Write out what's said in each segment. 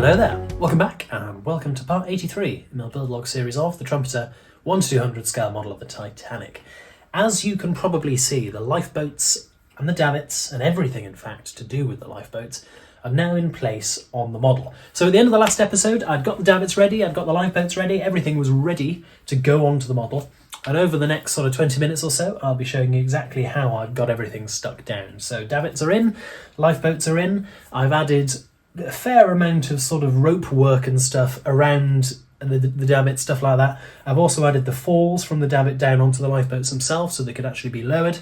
Hello there, welcome back and welcome to part 83 in our build log series of the Trumpeter 1:200 scale model of the Titanic. As you can probably see, the lifeboats and the davits and everything in fact to do with the lifeboats are now in place on the model. So at the end of the last episode I'd got the davits ready, I'd got the lifeboats ready, everything was ready to go onto the model, and over the next sort of 20 minutes or so I'll be showing you exactly how I've got everything stuck down. So davits are in, lifeboats are in, I've added a fair amount of sort of rope work and stuff around the davit, stuff like that. I've also added the falls from the davit down onto the lifeboats themselves so they could actually be lowered.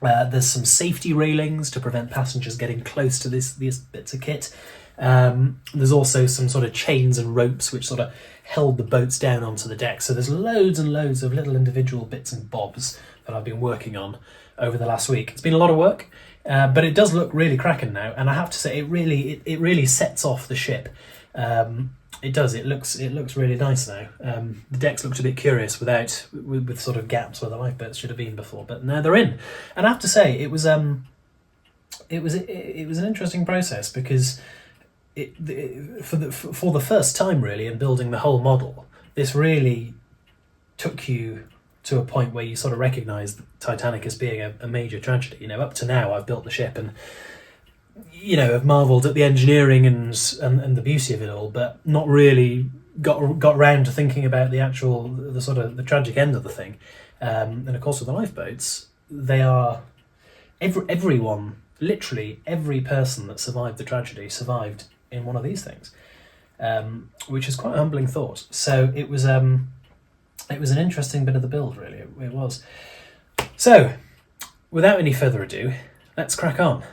There's some safety railings to prevent passengers getting close to these bits of kit. There's also some sort of chains and ropes which sort of held the boats down onto the deck. So there's loads and loads of little individual bits and bobs that I've been working on over the last week. It's been a lot of work. But it does look really cracking now, and I have to say it really sets off the ship. It does. It looks really nice now. The decks looked a bit curious with sort of gaps where the lifeboats should have been before, but now they're in. And I have to say it was an interesting process because for the first time really in building the whole model, this really took you to a point where you sort of recognise the Titanic as being a major tragedy. You know, up to now I've built the ship and, you know, I've marvelled at the engineering and the beauty of it all, but not really got round to thinking about the tragic end of the thing. And of course with the lifeboats, they are everyone, literally every person that survived the tragedy survived in one of these things, which is quite a humbling thought. So it was an interesting bit of the build, really. It was. So, without any further ado, let's crack on.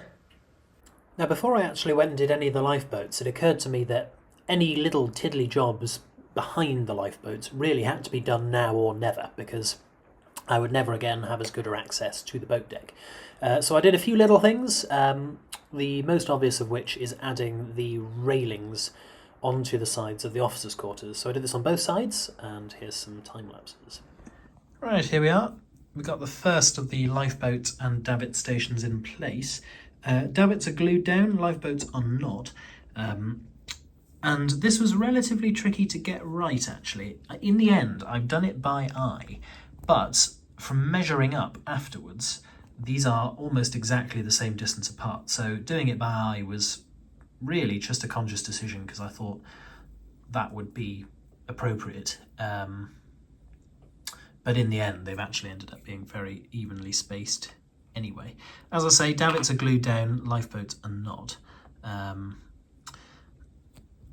Now, before I actually went and did any of the lifeboats, it occurred to me that any little tiddly jobs behind the lifeboats really had to be done now or never, because I would never again have as good access to the boat deck. So I did a few little things, the most obvious of which is adding the railings onto the sides of the officers' quarters. So I did this on both sides, and here's some time lapses. Right, here we are. We've got the first of the lifeboat and davit stations in place. Davits are glued down, lifeboats are not. And this was relatively tricky to get right, actually. In the end, I've done it by eye, but from measuring up afterwards, these are almost exactly the same distance apart. So doing it by eye was really just a conscious decision because I thought that would be appropriate. But in the end, they've actually ended up being very evenly spaced anyway. As I say, davits are glued down, lifeboats are not.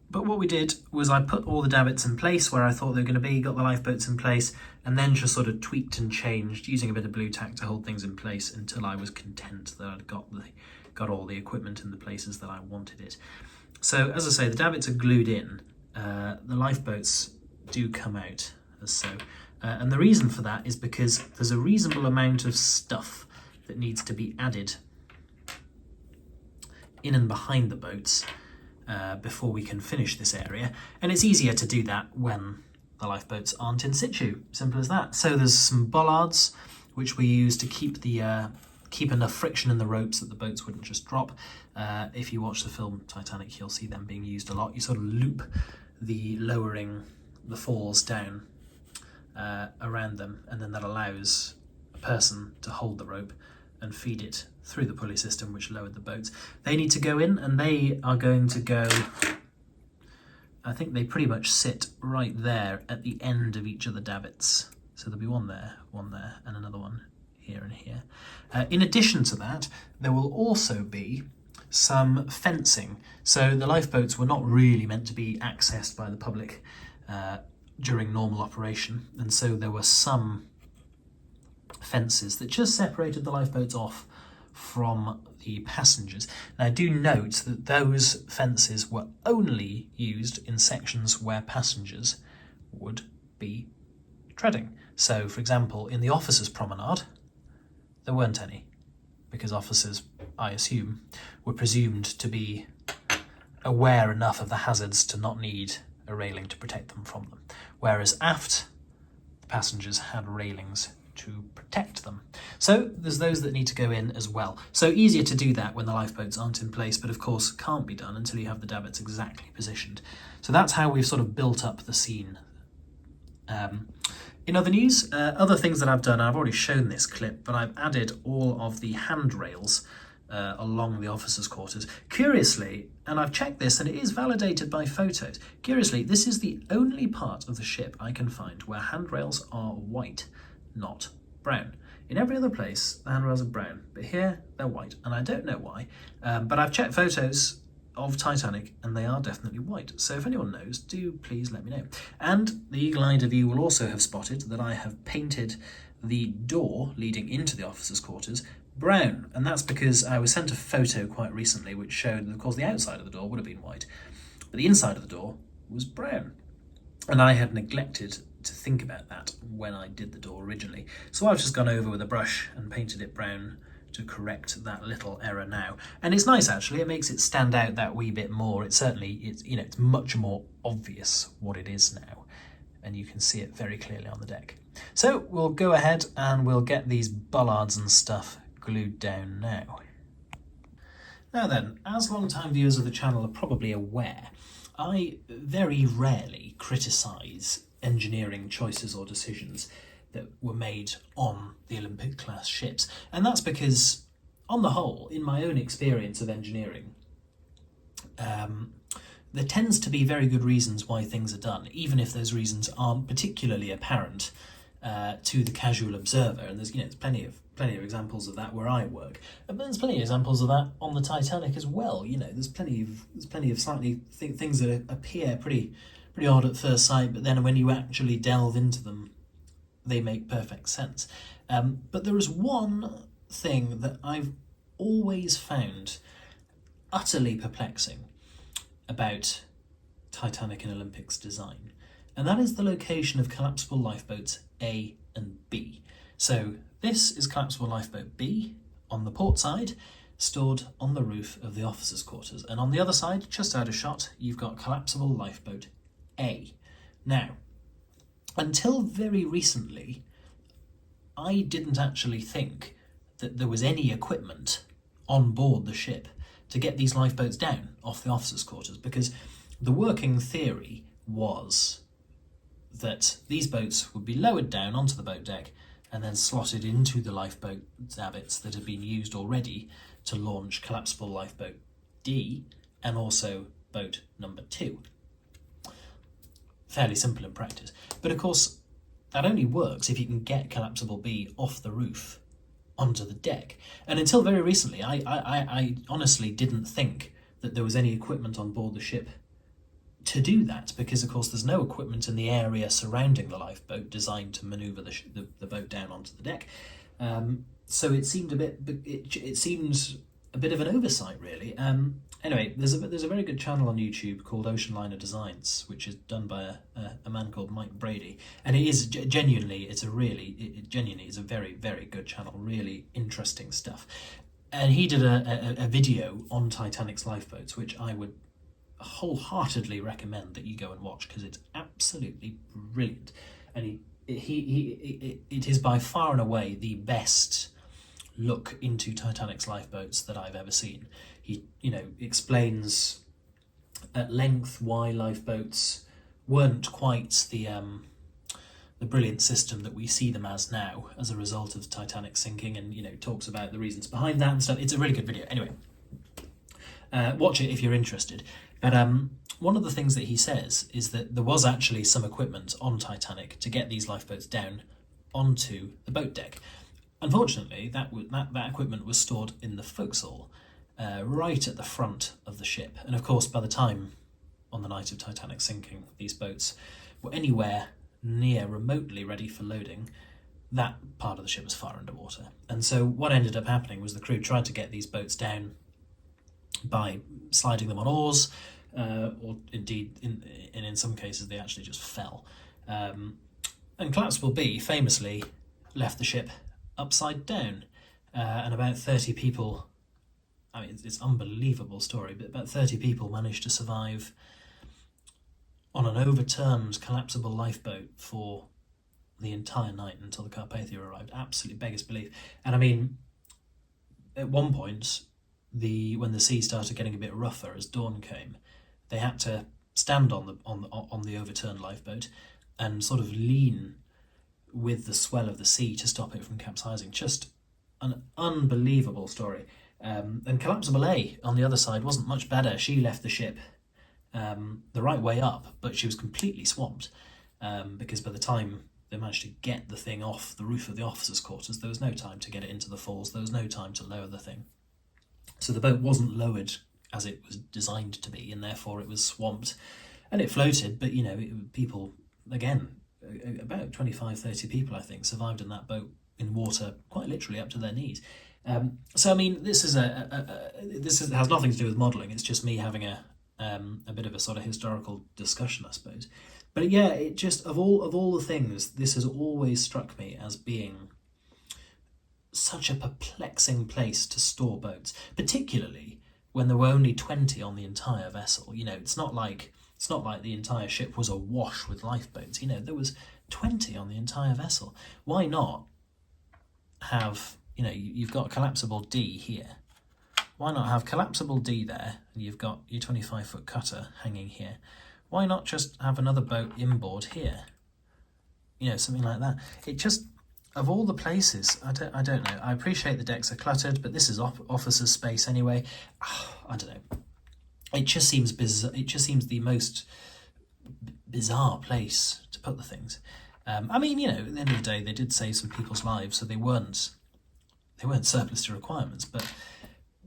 But what we did was I put all the davits in place where I thought they were going to be, got the lifeboats in place, and then just sort of tweaked and changed using a bit of blue tack to hold things in place until I was content that I'd got all the equipment in the places that I wanted it. So as I say, the davits are glued in. The lifeboats do come out as so. And the reason for that is because there's a reasonable amount of stuff that needs to be added in and behind the boats before we can finish this area. And it's easier to do that when the lifeboats aren't in situ. Simple as that. So there's some bollards which we use to keep enough friction in the ropes that the boats wouldn't just drop. If you watch the film Titanic, you'll see them being used a lot. You sort of loop the falls down around them, and then that allows a person to hold the rope and feed it through the pulley system, which lowered the boats. They need to go in, and they are going to go, I think they pretty much sit right there at the end of each of the davits. So there'll be one there, and another one here and here. In addition to that, there will also be some fencing. So the lifeboats were not really meant to be accessed by the public during normal operation, and so there were some fences that just separated the lifeboats off from the passengers. Now do note that those fences were only used in sections where passengers would be treading. So for example, in the officers' promenade, there weren't any, because officers, I assume, were presumed to be aware enough of the hazards to not need a railing to protect them from them. Whereas aft, the passengers had railings to protect them. So there's those that need to go in as well. So easier to do that when the lifeboats aren't in place, but of course can't be done until you have the davits exactly positioned. So that's how we've sort of built up the scene. In other news, other things that I've done, I've already shown this clip, but I've added all of the handrails along the officers' quarters. Curiously, and I've checked this and it is validated by photos, curiously, this is the only part of the ship I can find where handrails are white, not brown. In every other place, the handrails are brown, but here they're white, and I don't know why, but I've checked photos of Titanic and they are definitely white. So if anyone knows, do please let me know. And the eagle-eyed of you will also have spotted that I have painted the door leading into the officers' quarters brown, and that's because I was sent a photo quite recently which showed that of course the outside of the door would have been white, but the inside of the door was brown, and I had neglected to think about that when I did the door originally. So I've just gone over with a brush and painted it brown to correct that little error now. And it's nice actually, it makes it stand out that wee bit more. It's much more obvious what it is now, and you can see it very clearly on the deck. So we'll go ahead and we'll get these bollards and stuff glued down now. Now then, as long-time viewers of the channel are probably aware, I very rarely criticise engineering choices or decisions that were made on the Olympic class ships, and that's because on the whole, in my own experience of engineering, there tends to be very good reasons why things are done, even if those reasons aren't particularly apparent to the casual observer. And there's plenty of examples of that where I work, but there's plenty of examples of that on the Titanic as well. There's plenty of slightly things that appear pretty odd at first sight, but then when you actually delve into them, they make perfect sense. But there is one thing that I've always found utterly perplexing about Titanic and Olympics design, and that is the location of collapsible lifeboats A and B. So this is collapsible lifeboat B on the port side, stored on the roof of the officers' quarters, and on the other side, just out of shot, you've got collapsible lifeboat A. Now, until very recently, I didn't actually think that there was any equipment on board the ship to get these lifeboats down off the officers' quarters, because the working theory was that these boats would be lowered down onto the boat deck and then slotted into the lifeboat davits that had been used already to launch collapsible lifeboat D and also boat number 2. Fairly simple in practice, but of course that only works if you can get collapsible B off the roof onto the deck. And until very recently, I honestly didn't think that there was any equipment on board the ship to do that, because of course there's no equipment in the area surrounding the lifeboat designed to manoeuvre the boat down onto the deck. So it seemed it seemed a bit of an oversight, really. Anyway, there's a very good channel on YouTube called Ocean Liner Designs, which is done by a man called Mike Brady, and it is genuinely it's a very, very good channel, really interesting stuff. And he did a video on Titanic's lifeboats, which I would wholeheartedly recommend that you go and watch, because it's absolutely brilliant, and it is by far and away the best look into Titanic's lifeboats that I've ever seen. He explains at length why lifeboats weren't quite the brilliant system that we see them as now as a result of Titanic sinking, and talks about the reasons behind that and stuff. It's a really good video. Anyway, watch it if you're interested. But one of the things that he says is that there was actually some equipment on Titanic to get these lifeboats down onto the boat deck. Unfortunately, that equipment was stored in the forecastle, right at the front of the ship. And of course, by the time on the night of Titanic sinking, these boats were anywhere near remotely ready for loading, that part of the ship was far underwater. And so what ended up happening was the crew tried to get these boats down by sliding them on oars, or indeed, in some cases, they actually just fell. And Collapsible B famously left the ship upside down, and about 30 people, I mean, it's an unbelievable story, but about 30 people managed to survive on an overturned collapsible lifeboat for the entire night until the Carpathia arrived. Absolutely beggars belief. And I mean, at one point, when the sea started getting a bit rougher as dawn came, they had to stand on the overturned lifeboat and sort of lean with the swell of the sea to stop it from capsizing. Just an unbelievable story. And Collapsible A on the other side wasn't much better. She left the ship the right way up, but she was completely swamped because by the time they managed to get the thing off the roof of the officers' quarters, there was no time to get it into the falls. There was no time to lower the thing. So the boat wasn't lowered as it was designed to be, and therefore it was swamped. And it floated, but, you know, people, again, about 25, 30 people, I think, survived in that boat in water, quite literally up to their knees. So, I mean, this has nothing to do with modelling. It's just me having a bit of a sort of historical discussion, I suppose. But yeah, it just, of all the things, this has always struck me as being such a perplexing place to store boats, particularly when there were only 20 on the entire vessel. You know, it's not like the entire ship was awash with lifeboats. You know, there was 20 on the entire vessel. Why not have, you know, you've got collapsible D here. Why not have collapsible D there, and you've got your 25-foot cutter hanging here? Why not just have another boat inboard here? You know, something like that. It just, of all the places, I don't know. I appreciate the decks are cluttered, but this is officers' space anyway. I don't know. It just seems bizarre. It just seems the most bizarre place to put the things. I mean, you know, at the end of the day, they did save some people's lives, so they weren't surplus to requirements, but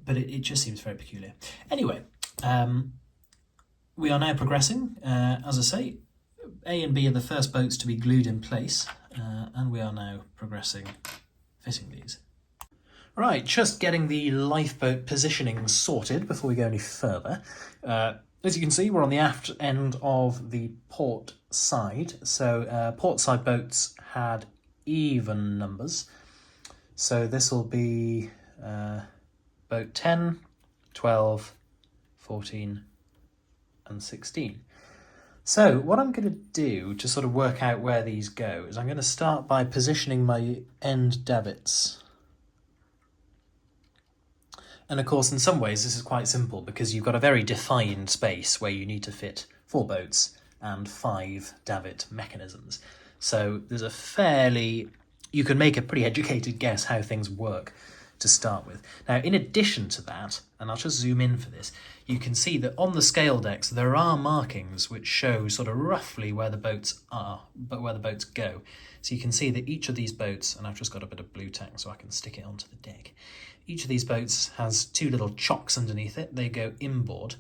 it just seems very peculiar. Anyway, we are now progressing. As I say, A and B are the first boats to be glued in place, and we are now progressing, fitting these. Right, just getting the lifeboat positioning sorted before we go any further. As you can see, we're on the aft end of the port side. So port side boats had even numbers. So this will be boat 10, 12, 14 and 16. So what I'm going to do to sort of work out where these go is I'm going to start by positioning my end davits. And of course, in some ways, this is quite simple because you've got a very defined space where you need to fit 4 boats and 5 davit mechanisms. So there's you can make a pretty educated guess how things work to start with. Now, in addition to that, and I'll just zoom in for this, you can see that on the scale decks, there are markings which show sort of roughly where the boats are, but where the boats go. So you can see that each of these boats, and I've just got a bit of blue tack so I can stick it onto the deck. Each of these boats has 2 little chocks underneath it. They go inboard.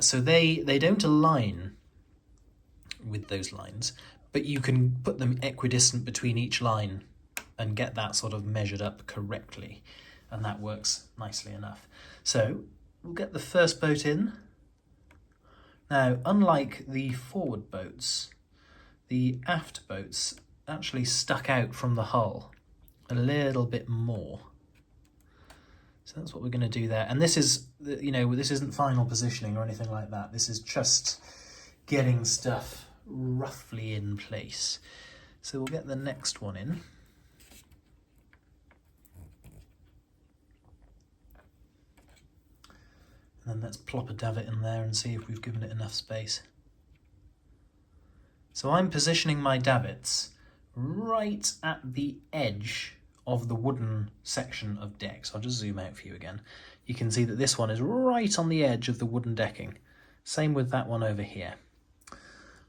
So they don't align with those lines, but you can put them equidistant between each line and get that sort of measured up correctly. And that works nicely enough. So we'll get the first boat in. Now, unlike the forward boats, the aft boats actually stuck out from the hull a little bit more. So that's what we're going to do there. And this is, you know, this isn't final positioning or anything like that. This is just getting stuff roughly in place. So we'll get the next one in. And then let's plop a davit in there and see if we've given it enough space. So I'm positioning my davits right at the edge of the wooden section of decks. I'll just zoom out for you again. You can see that this one is right on the edge of the wooden decking. Same with that one over here.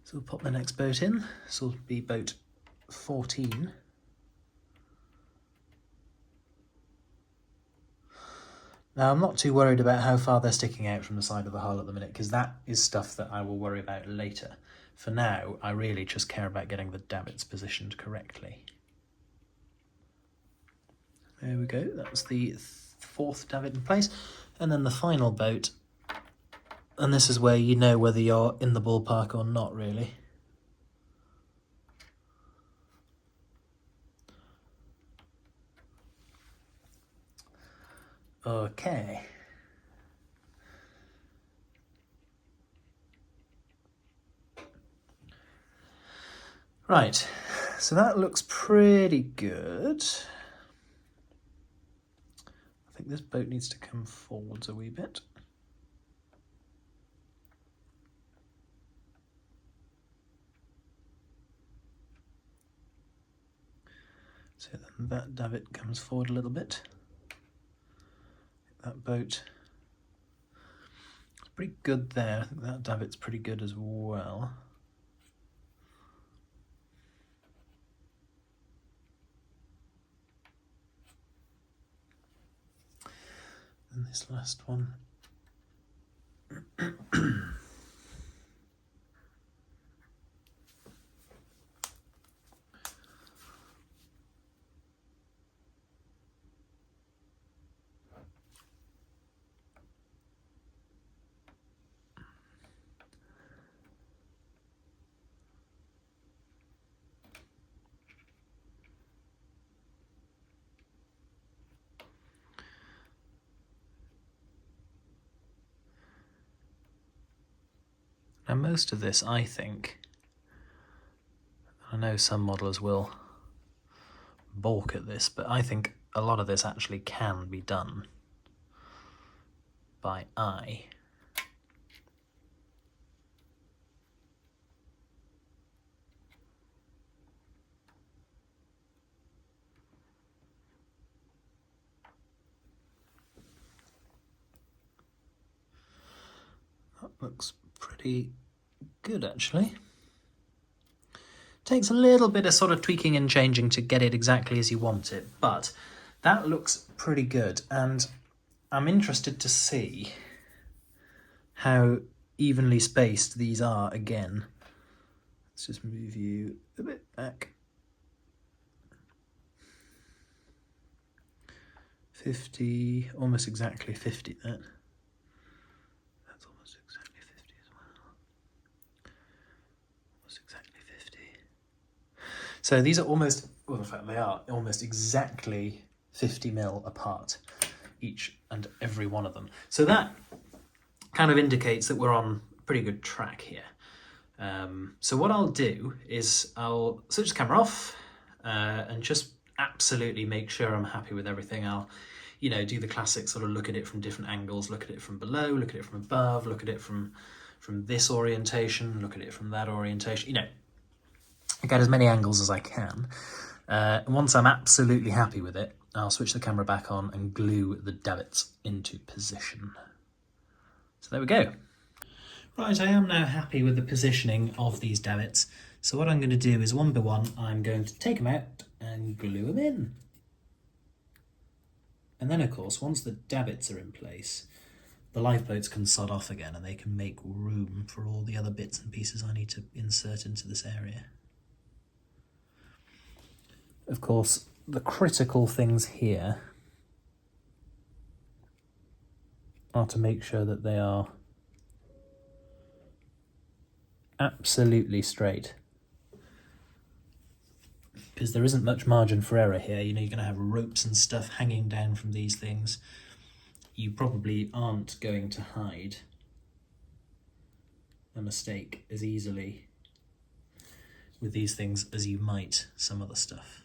So we'll pop the next boat in. This will be boat 14. Now, I'm not too worried about how far they're sticking out from the side of the hull at the minute, because that is stuff that I will worry about later. For now, I really just care about getting the davits positioned correctly. There we go, that's the 4th davit in place. And then the final boat, and this is where you know whether you're in the ballpark or not, really. Okay. Right, So that looks pretty good. I think this boat needs to come forwards a wee bit. So then that davit comes forward a little bit. That boat is pretty good there. I think that davit's pretty good as well. And this last one. Now most of this, I think, I know some modelers will balk at this, but I think a lot of this actually can be done by eye. That looks pretty good, actually. Takes a little bit of sort of tweaking and changing to get it exactly as you want it, but that looks pretty good, and I'm interested to see how evenly spaced these are again. Let's just move you a bit back. 50, almost exactly 50 that. That's almost exactly 50 as well. Almost exactly 50. So these are almost, well in fact they are almost exactly 50 mil apart, each and every one of them. So that kind of indicates that we're on a pretty good track here. So what I'll do is I'll switch the camera off and just absolutely make sure I'm happy with everything. I'll, you know, do the classic sort of look at it from different angles, look at it from below, look at it from above, look at it from this orientation, look at it from that orientation, you know, get as many angles as I can. Once I'm absolutely happy with it, I'll switch the camera back on and glue the davits into position. So there we go. Right, I am now happy with the positioning of these davits. So what I'm going to do is one by one, I'm going to take them out and glue them in. And then of course, once the davits are in place, the lifeboats can sod off again and they can make room for all the other bits and pieces I need to insert into this area. Of course, the critical things here are to make sure that they are absolutely straight, because there isn't much margin for error here. You know, you're going to have ropes and stuff hanging down from these things. You probably aren't going to hide a mistake as easily with these things as you might some other stuff.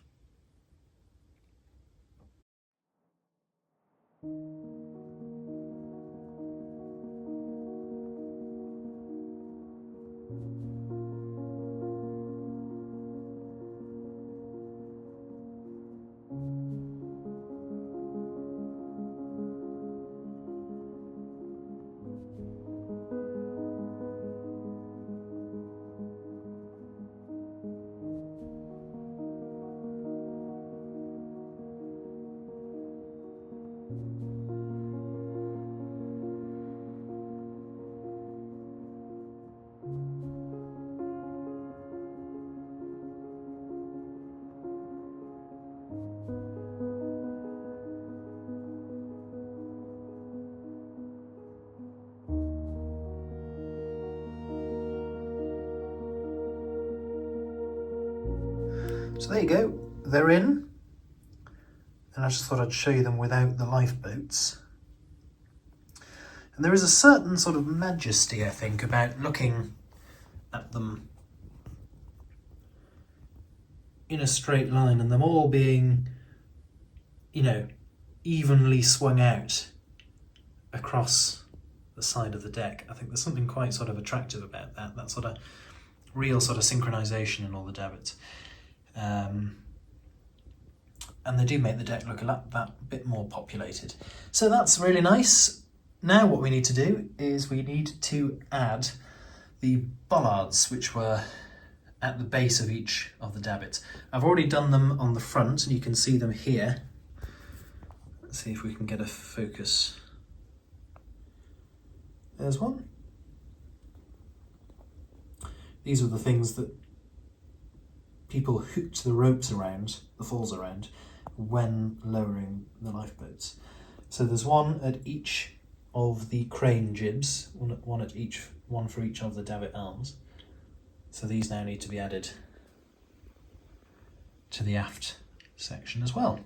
So there you go, they're in, and I just thought I'd show you them without the lifeboats. And there is a certain sort of majesty, I think, about looking at them in a straight line and them all being, you know, evenly swung out across the side of the deck. I think there's something quite sort of attractive about that sort of real sort of synchronization in all the davits. And they do make the deck look that bit more populated. So that's really nice. Now what we need to do is we need to add the bollards, which were at the base of each of the davits. I've already done them on the front, and you can see them here. Let's see if we can get a focus. There's one. These are the things that people hooked the ropes around, the falls around, when lowering the lifeboats. So there's one at each of the crane jibs, one for each of the davit arms. So these now need to be added to the aft section as well.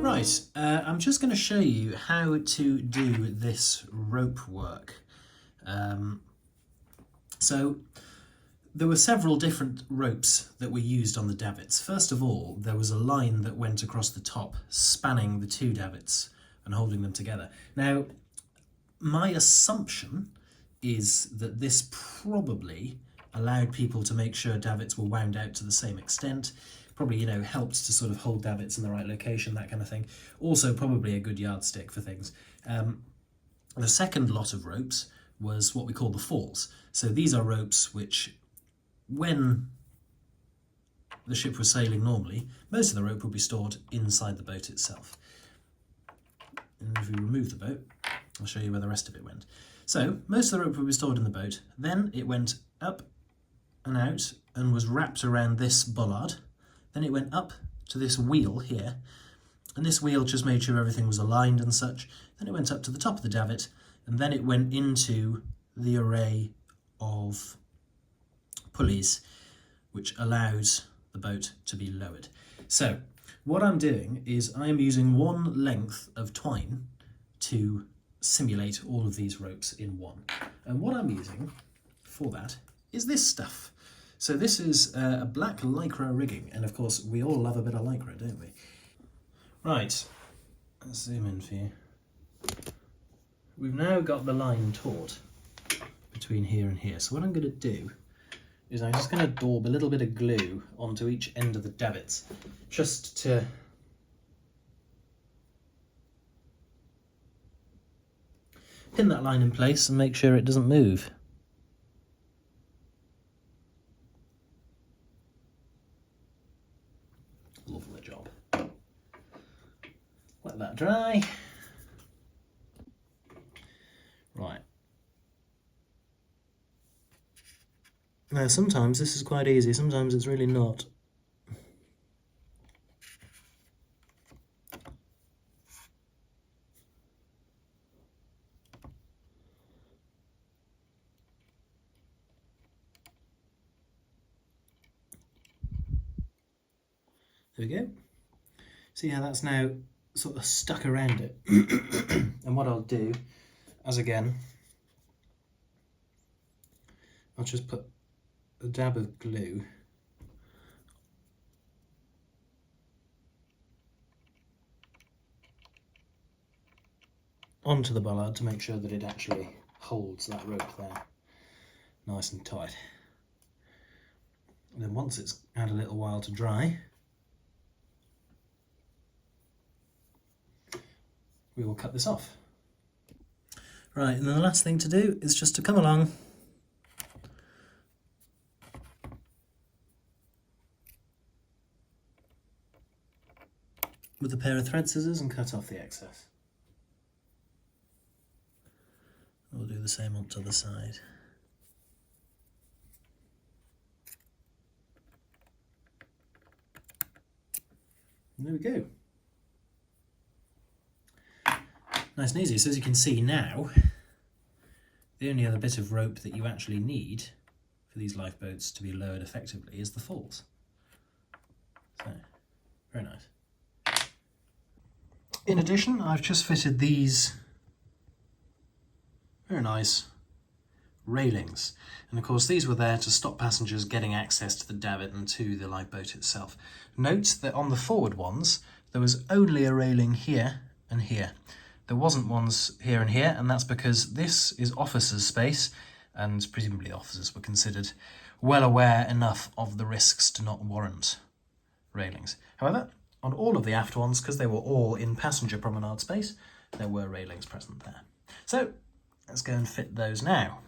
Right, I'm just going to show you how to do this rope work. So there were several different ropes that were used on the davits. First of all, there was a line that went across the top, spanning the two davits and holding them together. Now, my assumption is that this probably allowed people to make sure davits were wound out to the same extent. Probably, you know, helped to sort of hold davits in the right location, that kind of thing. Also, probably a good yardstick for things. The second lot of ropes was what we call the falls. So these are ropes which, when the ship was sailing normally, most of the rope would be stored inside the boat itself. And if we remove the boat, I'll show you where the rest of it went. So most of the rope would be stored in the boat. Then it went up and out and was wrapped around this bollard. Then it went up to this wheel here, and this wheel just made sure everything was aligned and such. Then it went up to the top of the davit, and then it went into the array of pulleys, which allows the boat to be lowered. So what I'm doing is I am using one length of twine to simulate all of these ropes in one. And what I'm using for that is this stuff. So this is a black lycra rigging, and of course we all love a bit of lycra, don't we? Right, let's zoom in for you. We've now got the line taut between here and here. So what I'm going to do is I'm just going to daub a little bit of glue onto each end of the davits, just to pin that line in place and make sure it doesn't move. dry. Right. Now sometimes this is quite easy, sometimes it's really not. There we go. See how that's now sort of stuck around it. And what I'll do, as again, I'll just put a dab of glue onto the bollard to make sure that it actually holds that rope there nice and tight. And then once it's had a little while to dry, we will cut this off. Right, and then the last thing to do is just to come along with a pair of thread scissors and cut off the excess. We'll do the same on the other side. And there we go. Nice and easy. So as you can see now, the only other bit of rope that you actually need for these lifeboats to be lowered effectively is the falls. So, very nice. In addition, I've just fitted these very nice railings. And of course these were there to stop passengers getting access to the davit and to the lifeboat itself. Note that on the forward ones, there was only a railing here and here. There wasn't ones here and here, and that's because this is officers' space, and presumably officers were considered well aware enough of the risks to not warrant railings. However, on all of the aft ones, because they were all in passenger promenade space, there were railings present there. So let's go and fit those now.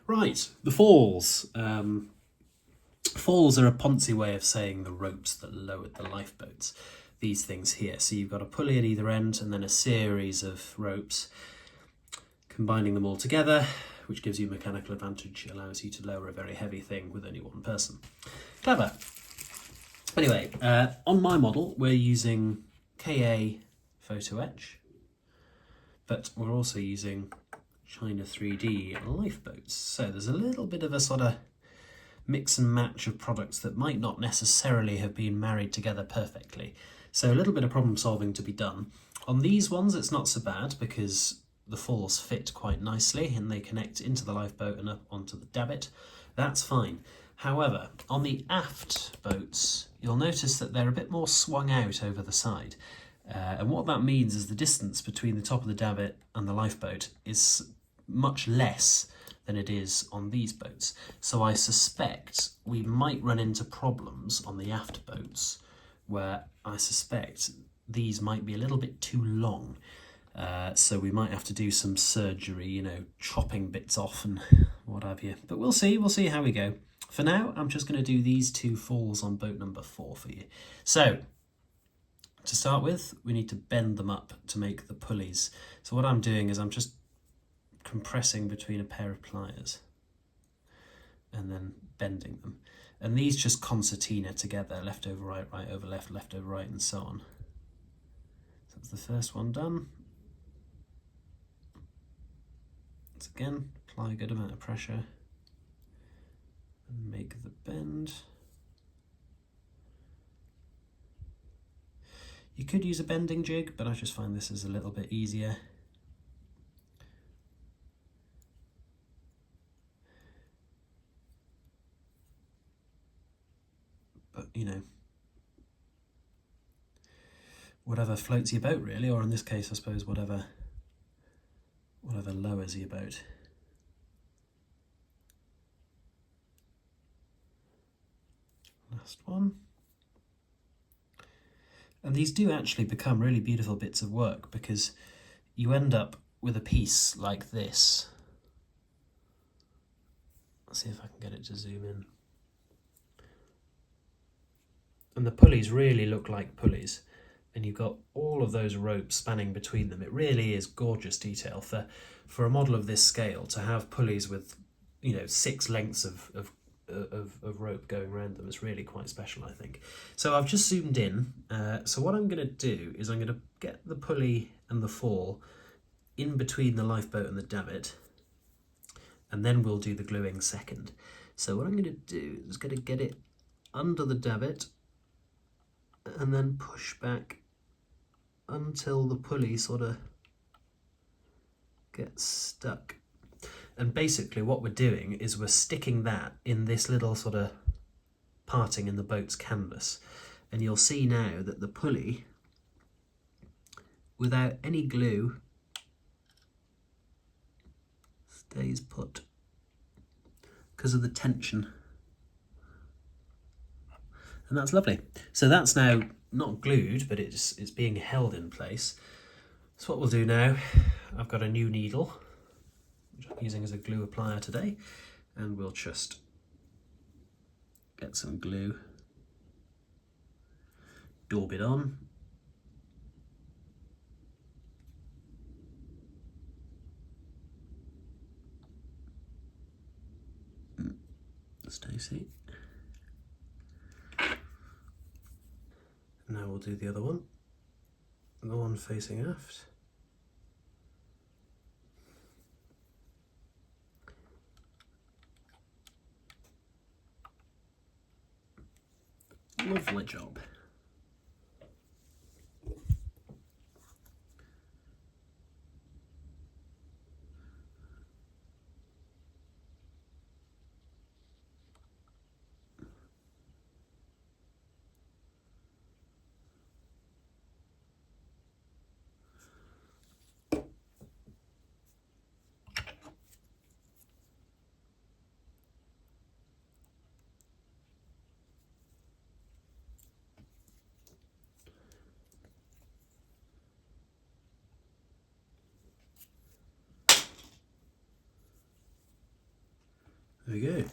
Right, the falls. Falls are a Ponzi way of saying the ropes that lowered the lifeboats. These things here. So you've got a pulley at either end and then a series of ropes. Combining them all together, which gives you mechanical advantage, allows you to lower a very heavy thing with only one person. Clever. Anyway, on my model, we're using KA photo etch, but we're also using China 3D lifeboats. So there's a little bit of a sort of mix and match of products that might not necessarily have been married together perfectly. So a little bit of problem solving to be done. On these ones, it's not so bad because the falls fit quite nicely and they connect into the lifeboat and up onto the davit. That's fine. However, on the aft boats, you'll notice that they're a bit more swung out over the side. And what that means is the distance between the top of the davit and the lifeboat is much less than it is on these boats. So I suspect we might run into problems on the aft boats where I suspect these might be a little bit too long. So we might have to do some surgery, you know, chopping bits off and what have you. But we'll see how we go. For now, I'm just going to do these two falls on boat number 4 for you. So, to start with, we need to bend them up to make the pulleys. So what I'm doing is I'm just compressing between a pair of pliers and then bending them. And these just concertina together, left over right, right over left, left over right, and so on. So that's the first one done. Once again, apply a good amount of pressure and make the bend. You could use a bending jig, but I just find this is a little bit easier. But, you know, whatever floats your boat really, or in this case, I suppose, whatever lowers your boat. Last one. And these do actually become really beautiful bits of work because you end up with a piece like this. Let's see if I can get it to zoom in. And the pulleys really look like pulleys. And you've got all of those ropes spanning between them. It really is gorgeous detail for a model of this scale to have pulleys with, you know, 6 lengths of rope going around them. It's really quite special, I think. So I've just zoomed in. So what I'm going to do is I'm going to get the pulley and the fall in between the lifeboat and the davit, and then we'll do the gluing second. So what I'm going to do is going to get it under the davit and then push back until the pulley sort of gets stuck. And basically what we're doing is we're sticking that in this little sort of parting in the boat's canvas. And you'll see now that the pulley, without any glue, stays put because of the tension. And that's lovely. So that's now not glued, but it's being held in place. So what we'll do now, I've got a new needle, which I'm using as a glue applier today, and we'll just get some glue, daub it on. Stacey. Now we'll do the other one, the one facing aft. Lovely job. There we go.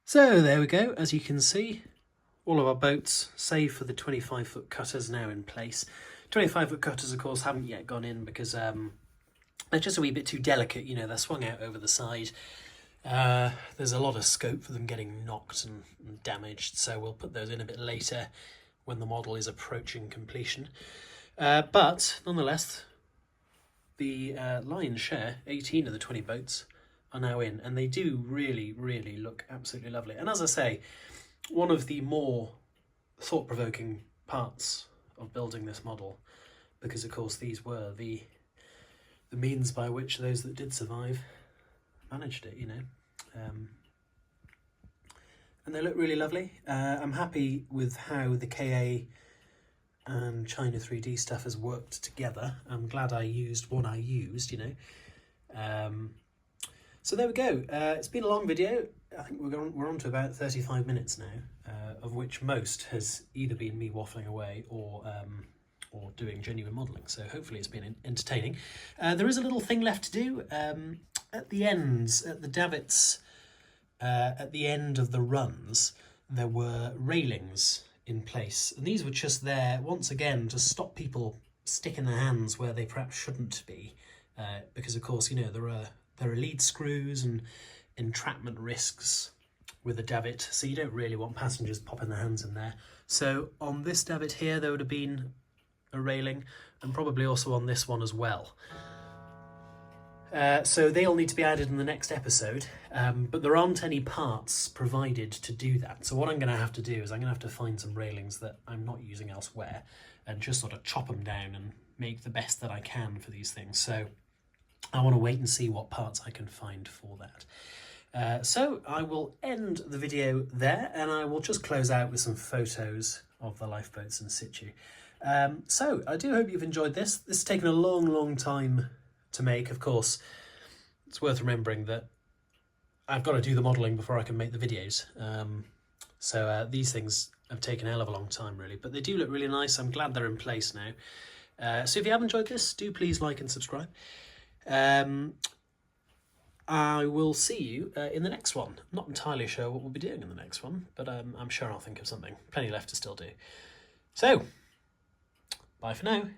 So there we go. As you can see, all of our boats, save for the 25-foot cutters, now in place. 25-foot cutters, of course, haven't yet gone in because they're just a wee bit too delicate. You know, they're swung out over the side. There's a lot of scope for them getting knocked and damaged, so we'll put those in a bit later when the model is approaching completion. But nonetheless, the lion's share, 18 of the 20 boats, are now in, and they do really, really look absolutely lovely. And as I say, one of the more thought-provoking parts of building this model, because of course these were the means by which those that did survive managed it, you know. And they look really lovely. I'm happy with how the KA and China 3D stuff has worked together. I'm glad I used what I used, you know. So there we go. It's been a long video. I think we're on to about 35 minutes now, of which most has either been me waffling away or doing genuine modelling. So hopefully it's been entertaining. There is a little thing left to do at the ends, at the davits, at the end of the runs. There were railings in place, and these were just there once again to stop people sticking their hands where they perhaps shouldn't be, because of course, you know, there are lead screws and entrapment risks with a davit, so you don't really want passengers popping their hands in there. So on this davit here there would have been a railing, and probably also on this one as well. So they'll need to be added in the next episode, but there aren't any parts provided to do that. So what I'm going to have to do is I'm going to have to find some railings that I'm not using elsewhere and just sort of chop them down and make the best that I can for these things. So I want to wait and see what parts I can find for that. So I will end the video there, and I will just close out with some photos of the lifeboats in situ. So I do hope you've enjoyed this. This has taken a long time to make. Of course, it's worth remembering that I've got to do the modelling before I can make the videos. So these things have taken a hell of a long time, really, but they do look really nice. I'm glad they're in place now. So if you have enjoyed this, do please like and subscribe. I will see you in the next one. I'm not entirely sure what we'll be doing in the next one, but I'm sure I'll think of something. Plenty left to still do. So, bye for now.